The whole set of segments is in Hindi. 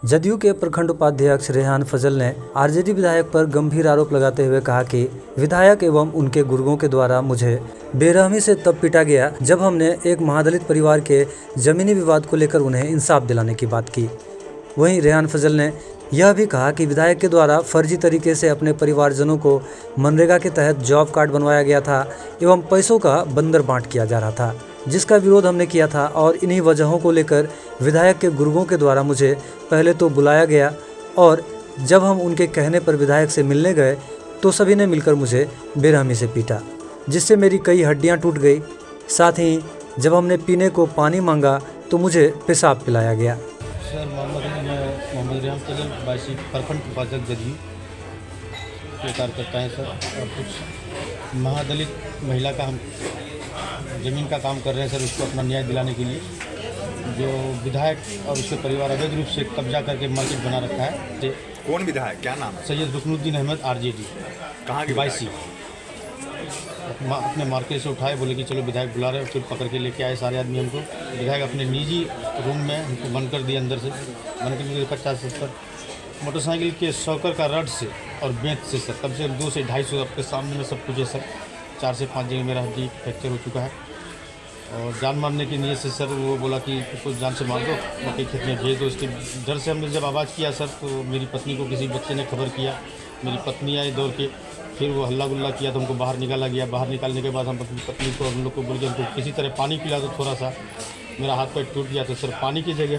जदयू के प्रखंड उपाध्यक्ष रेहान फजल ने आरजेडी विधायक पर गंभीर आरोप लगाते हुए कहा कि विधायक एवं उनके गुर्गों के द्वारा मुझे बेरहमी से तब पीटा गया जब हमने एक महादलित परिवार के जमीनी विवाद को लेकर उन्हें इंसाफ दिलाने की बात की। वहीं रेहान फजल ने यह भी कहा कि विधायक के द्वारा फर्जी तरीके से अपने परिवारजनों को मनरेगा के तहत जॉब कार्ड बनवाया गया था एवं पैसों का बंदर बांट किया जा रहा था, जिसका विरोध हमने किया था। और इन्हीं वजहों को लेकर विधायक के गुर्गों के द्वारा मुझे पहले तो बुलाया गया और जब हम उनके कहने पर विधायक से मिलने गए तो सभी ने मिलकर मुझे बेरहमी से पीटा, जिससे मेरी कई हड्डियां टूट गई। साथ ही जब हमने पीने को पानी मांगा तो मुझे पेशाब पिलाया गया। सर मोहम्मद रेहान फजल बासी प्रखंड उपाध्यक्ष जदयू के कार्यकर्ता हैं सर, और कुछ महादलित महिला का हम ज़मीन का काम कर रहे हैं सर, उसको अपना न्याय दिलाने के लिए। जो विधायक और उसके परिवार अवैध रूप से कब्जा करके मार्केट बना रखा है। कौन विधायक, क्या नाम है? सैयद रुकनुद्दीन अहमद आरजेडी। कहाँ की? बाईसी। अपने मार्केट से उठाए, बोले कि चलो विधायक बुला रहे हो, फिर पकड़ के लेके आए सारे आदमी हमको। विधायक अपने निजी रूम में हमको बंद कर दिया, अंदर से बंद कर दिया। 50-70 मोटरसाइकिल के शॉकर का रड से और बेंच से सर, कम से कम 200 से 250 आपके सामने में सब कुछ है सर। 4 से 5 जगह मेरा हड्डी फ्रैक्चर हो चुका है और जान मारने की नीयत से सर वो बोला कि उसको जान से मार दो, मकई खेत में भेज दो। इसके डर से हमने जब आवाज़ किया सर तो मेरी पत्नी को किसी बच्चे ने खबर किया। मेरी पत्नी आई दौड़ के, फिर वो हल्ला गुल्ला किया तो हमको बाहर निकाला गया। बाहर निकालने के बाद हम अपनी पत्नी को, हम लोग को बोले हमको किसी तरह पानी पिला दो थोड़ा सा। मेरा हाथ पैर टूट गया तो सर पानी की जगह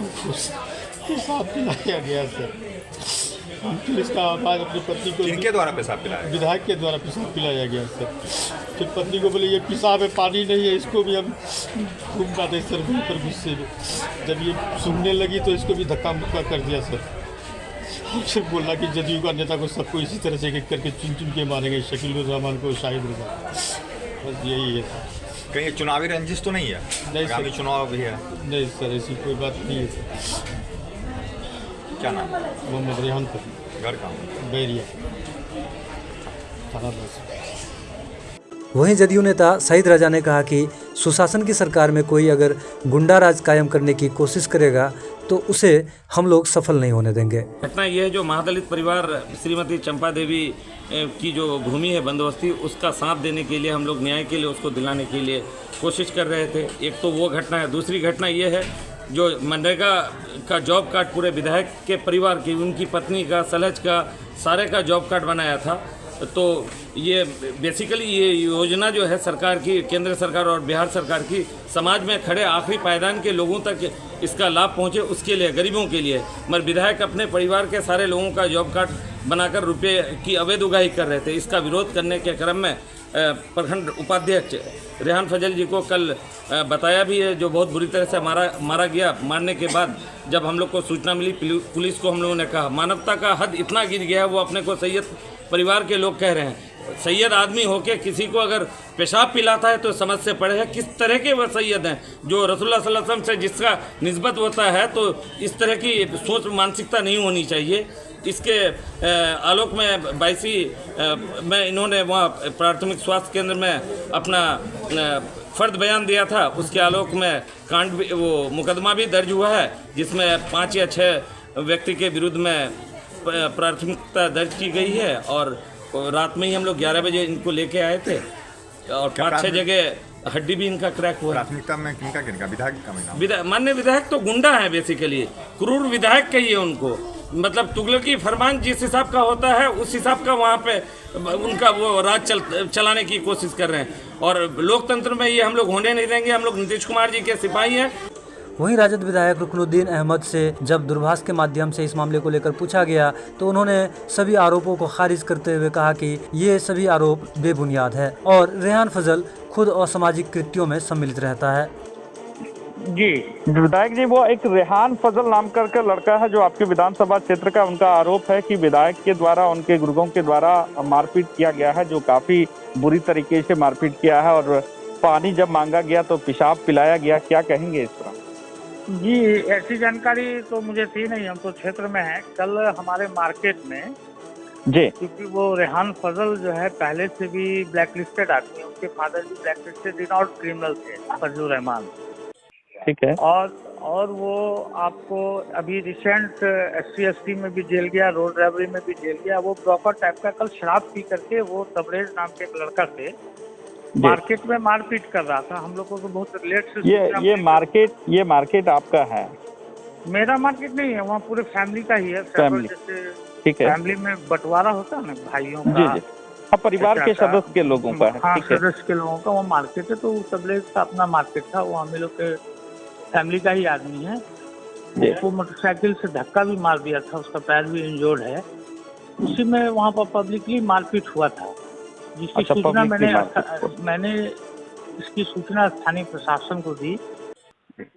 पेशाब पिलाया गया सर। फिर इसका आवाज़ अपनी पत्नी को, किनके द्वारा पेशाब पिलाया? विधायक के द्वारा पेशाब पिलाया गया सर। फिर पत्नी को बोले ये पेशाब है, पानी नहीं है। इसको भी हम घूम पाते सर पर गुस्से में। जब ये सूंघने लगी तो इसको भी धक्का मुक्का कर दिया सर। फिर बोला कि जदयू का नेता को सबको इसी तरह से एक करके चुन चुन के मारेंगे, शकील रहमान को, शाहिद रजा। बस यही है सर। कहीं चुनावी रंजिश तो नहीं है? नहीं आगामी चुनाव भी है? नहीं सर, ऐसी कोई बात नहीं है सर। क्या नाम है? मोहम्मद रेहान फजल, घर कहाँ? बैरिया, थाना बस। वहीं जदयू नेता सईद रजा ने कहा कि सुशासन की सरकार में कोई अगर गुंडा राज कायम करने की कोशिश करेगा तो उसे हम लोग सफल नहीं होने देंगे। घटना यह है, जो महादलित परिवार श्रीमती चंपा देवी की जो भूमि है बंदोबस्ती, उसका साथ देने के लिए हम लोग न्याय के लिए उसको दिलाने के लिए कोशिश कर रहे थे। एक तो वो घटना है। दूसरी घटना ये है, जो मनरेगा का जॉब कार्ड पूरे विधायक के परिवार की, उनकी पत्नी का, सलज का, सारे का जॉब कार्ड बनाया था। तो ये बेसिकली ये योजना जो है सरकार की, केंद्र सरकार और बिहार सरकार की, समाज में खड़े आखिरी पायदान के लोगों तक इसका लाभ पहुंचे उसके लिए, गरीबों के लिए। मगर विधायक अपने परिवार के सारे लोगों का जॉब कार्ड बनाकर रुपये की अवैध उगाही कर रहे थे। इसका विरोध करने के क्रम में प्रखंड उपाध्यक्ष रेहान फजल जी को कल बताया भी है, जो बहुत बुरी तरह से मारा गया। मारने के बाद जब हम लोग को सूचना मिली, पुलिस को हम लोगों ने कहा, मानवता का हद इतना गिर गया है। वो अपने को सैयद परिवार के लोग कह रहे हैं। सैयद आदमी होके किसी को अगर पेशाब पिलाता है तो समझ से पड़े है किस तरह के वह सैयद हैं, जो रसूलुल्लाह सल्लल्लाहु अलैहि वसल्लम से जिसका निस्बत होता है। तो इस तरह की सोच मानसिकता नहीं होनी चाहिए। इसके आलोक में 22 में इन्होंने वहाँ प्राथमिक स्वास्थ्य केंद्र में अपना फ़र्द बयान दिया था। उसके आलोक में कांड भी, वो मुकदमा भी दर्ज हुआ है, जिसमें 5 या 6 व्यक्ति के विरुद्ध में प्राथमिकता दर्ज की गई है। और रात में ही हम लोग 11 बजे इनको लेके आए थे और 5-6 जगह हड्डी भी इनका क्रैक हुआ। प्राथमिकता में किनका विधायक का? माननीय विधायक तो गुंडा है, बेसिकली क्रूर विधायक कहिए उनको। मतलब तुगलकी फरमान जिस हिसाब का होता है उस हिसाब का वहाँ पे उनका वो राज चलाने की कोशिश कर रहे हैं। और लोकतंत्र में ये हम लोग होने नहीं देंगे। हम लोग नीतीश कुमार जी के सिपाही हैं। वहीं राजद विधायक रुकनुद्दीन अहमद से जब दूरभाष के माध्यम से इस मामले को लेकर पूछा गया तो उन्होंने सभी आरोपों को खारिज करते हुए कहा कि ये सभी आरोप बेबुनियाद है और रेहान फजल खुद असामाजिक कृत्यों में सम्मिलित रहता है। जी विधायक जी, वो एक रेहान फजल नाम का लड़का है जो आपके विधानसभा क्षेत्र का, उनका आरोप है कि विधायक के द्वारा, उनके गुर्गों के द्वारा मारपीट किया गया है, जो काफी बुरी तरीके से मारपीट किया है। और पानी जब मांगा गया तो पेशाब पिलाया गया। क्या कहेंगे इस पर? जी, ऐसी जानकारी तो मुझे थी नहीं, हम तो क्षेत्र में हैं। कल हमारे मार्केट में जी, क्योंकि वो रेहान फजल जो है पहले से भी ब्लैक लिस्टेड आदमी है, उनके फादर भी ब्लैक लिस्टेड और क्रिमिनल थे, फजलुर रहमान। ठीक है। और वो आपको अभी रिसेंट SC/ST में भी जेल गया, रोड रैबरी में भी जेल गया। वो प्रॉपर टाइप का कल शराब पी करके वो तबरेज नाम के एक लड़का से मार्केट में मारपीट कर रहा था। हम लोगों को बहुत लेट से ये मार्केट आपका है? मेरा मार्केट नहीं है, वहाँ पूरे फैमिली का ही है। फैमिली, जैसे ठीक है, फैमिली में बंटवारा होता है ना भाइयों जी का, जी, हाँ, परिवार के सदस्य के लोगों का है, हाँ ठीक है। सदस्य के लोगों का वो मार्केट है। तो तबलेज का अपना मार्केट था, वो हम लोग के फैमिली का ही आदमी है। उसको मोटरसाइकिल से धक्का भी मार दिया था, उसका पैर भी इंजोर्ड है। उसी में वहाँ पर पब्लिकली मारपीट हुआ था, जिसकी सूचना मैंने इसकी सूचना स्थानीय प्रशासन को दी,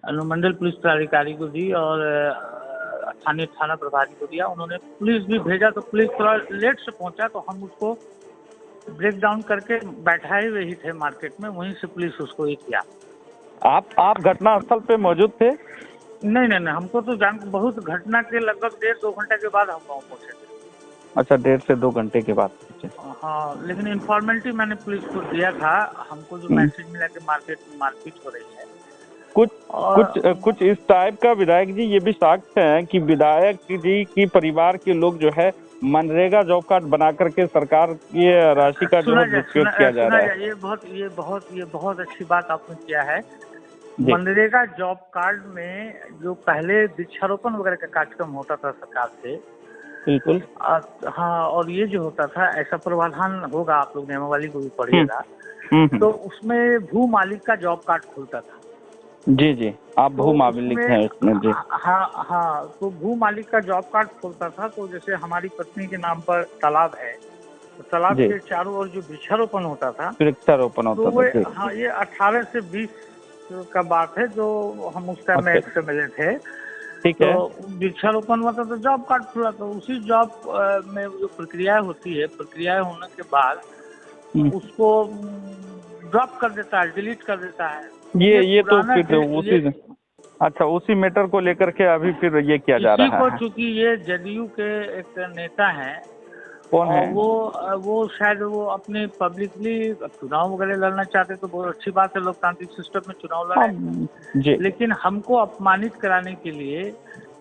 अनुमंडल पुलिस पदाधिकारी को दी और स्थानीय थाना प्रभारी को दिया। उन्होंने पुलिस भी भेजा, तो पुलिस थोड़ा लेट से पहुंचा, तो हम उसको ब्रेक डाउन करके बैठाए हुए ही थे मार्केट में, वहीं से पुलिस उसको ये किया। आप घटना स्थल पे मौजूद थे? नहीं, हमको तो बहुत घटना के लगभग 1.5-2 घंटे के बाद हम गाँव पहुँचे थे। अच्छा, 1.5 से 2 घंटे के बाद? हाँ, लेकिन इन्फॉर्मेलिटी मैंने पुलिस को दिया था। हमको जो मैसेज मिला कि मार्केट में मारपीट हो रही है, कुछ इस टाइप का विधायक जी ये भी साक्ष्य है कि विधायक जी की परिवार के लोग जो है मनरेगा जॉब कार्ड बना करके सरकार की राशि का जो दुरुपयोग किया जा रहा है। ये बहुत अच्छी बात आपने किया है। मनरेगा जॉब कार्ड में जो पहले वृक्षारोपण वगैरह का कार्यक्रम होता था सरकार से, बिल्कुल, हाँ, और ये जो होता था ऐसा प्रावधान होगा, आप लोग नियमावली को भी पढ़िएगा, तो उसमें भू मालिक का जॉब कार्ड खुलता था। जी जी, आप भू मालिक हैं इसमें? जी हाँ, तो भू मालिक का जॉब कार्ड खुलता था। तो जैसे हमारी पत्नी के नाम पर तालाब है, तो तालाब के चारों ओर जो वृक्षारोपण होता था, तो हाँ, ये 18 से 20 का बात है, जो हम उस टाइम में एक से मिले थे। ठीक है, तो वृक्षारोपण हुआ था, तो जॉब कार्ड खुला, तो उसी जॉब में जो प्रक्रिया होती है, प्रक्रिया होने के बाद उसको ड्रॉप कर देता है, डिलीट कर देता है। ये तो फिर उसी मैटर को लेकर के अभी फिर ये किया जा रहा है। चूंकि ये जदयू के एक नेता हैं, कौन है वो शायद वो अपने पब्लिकली चुनाव वगैरह लड़ना चाहते, तो बहुत अच्छी बात है, लोकतांत्रिक सिस्टम में चुनाव लड़े। लेकिन हमको अपमानित कराने के लिए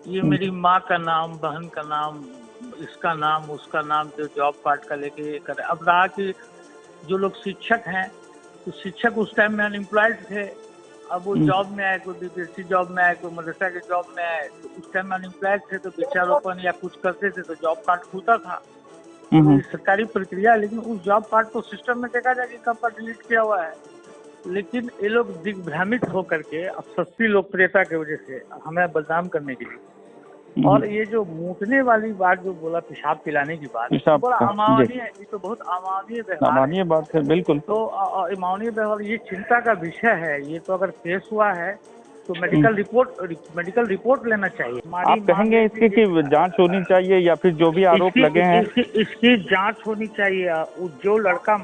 ये मेरी माँ का नाम, बहन का नाम, इसका नाम, उसका नाम, जो जॉब कार्ड का लेके करे। अब रहा कि जो लोग शिक्षक हैं, तो शिक्षक उस टाइम में अनएम्प्लॉयड थे, अब वो जॉब में आए, कोई BPSC जॉब में आए, कोई मदरसा के जॉब में आए, तो उस टाइम में अनएम्प्लॉयड थे, तो वृक्षारोपण या कुछ करते थे तो जॉब कार्ड खुलता था। तो सरकारी प्रक्रिया, लेकिन उस जॉब कार्ड को सिस्टम में देखा जाए कि कब पर डिलीट किया हुआ है। लेकिन ये लोग दिग्भ्रमित होकर के अब सस्ती लोकप्रियता की वजह से हमें बदनाम करने के लिए, और ये जो मूतने वाली बात जो बोला, पेशाब पिलाने की बात, बड़ा अमानवीय है, ये तो बहुत अमानवीय बात है। बिल्कुल, तो अमानवीय व्यवहार, ये चिंता का विषय है। ये तो अगर केस हुआ है तो मेडिकल रिपोर्ट लेना चाहिए। आप कहेंगे इसकी कि जांच होनी चाहिए, या फिर जो भी आरोप लगे हैं इसकी जांच होनी चाहिए। जो लड़का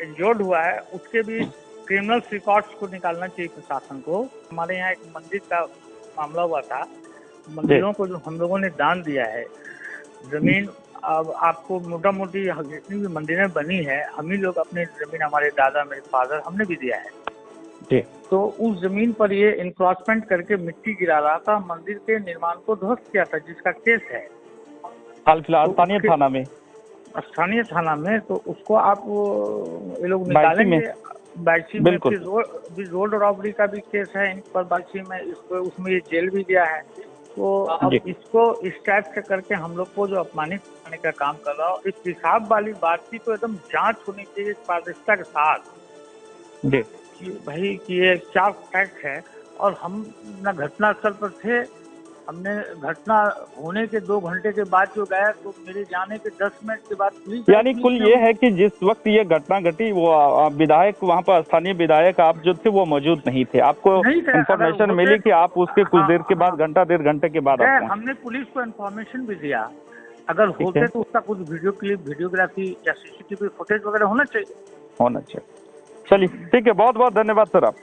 इंजर्ड हुआ है उसके भी क्रिमिनल रिकॉर्ड्स को निकालना चाहिए प्रशासन को। हमारे यहाँ एक मंदिर का मामला हुआ था, मंदिरों को जो हम लोगों ने दान दिया है जमीन, अब आपको मोटा मोटी जितनी भी मंदिरें बनी है, हम ही लोग अपनी जमीन, हमारे दादा, मेरे फादर, हमने भी दिया है। तो उस जमीन पर ये इंक्रोचमेंट करके मिट्टी गिरा रहा था, मंदिर के निर्माण को ध्वस्त किया था, जिसका केस है हाल फिलहाल स्थानीय थाना में। तो उसको आप ये लोग निकालेंगे बायसी में। फिर रोड रॉबरी का भी केस है इन पर बायसी में, इसको उसमें ये जेल भी गया है। तो अब इसको इस टाइप से करके हम लोग को जो अपमानित करने का काम कर रहा हो, इस पेशाब वाली बात की तो एकदम जांच होनी चाहिए पारदर्शिता के साथ कि भाई कि ये क्या फैक्ट है। और हम ना घटनास्थल पर थे, हमने घटना होने के 2 घंटे के बाद जो गया, तो मेरे जाने के 10 मिनट के बाद पुलिस, यानी कुल ये है कि जिस वक्त ये घटना घटी वो विधायक, वहाँ पर स्थानीय विधायक आप जो थे वो मौजूद नहीं थे, आपको इन्फॉर्मेशन मिली कि आप उसके कुछ देर के बाद, घंटा 1.5 घंटे के बाद हमने पुलिस को इन्फॉर्मेशन भी दिया। अगर होते तो उसका कुछ वीडियो क्लिप, वीडियोग्राफी या CCTV फुटेज वगैरह होना चाहिए। चलिए, ठीक है, बहुत बहुत धन्यवाद सर आप।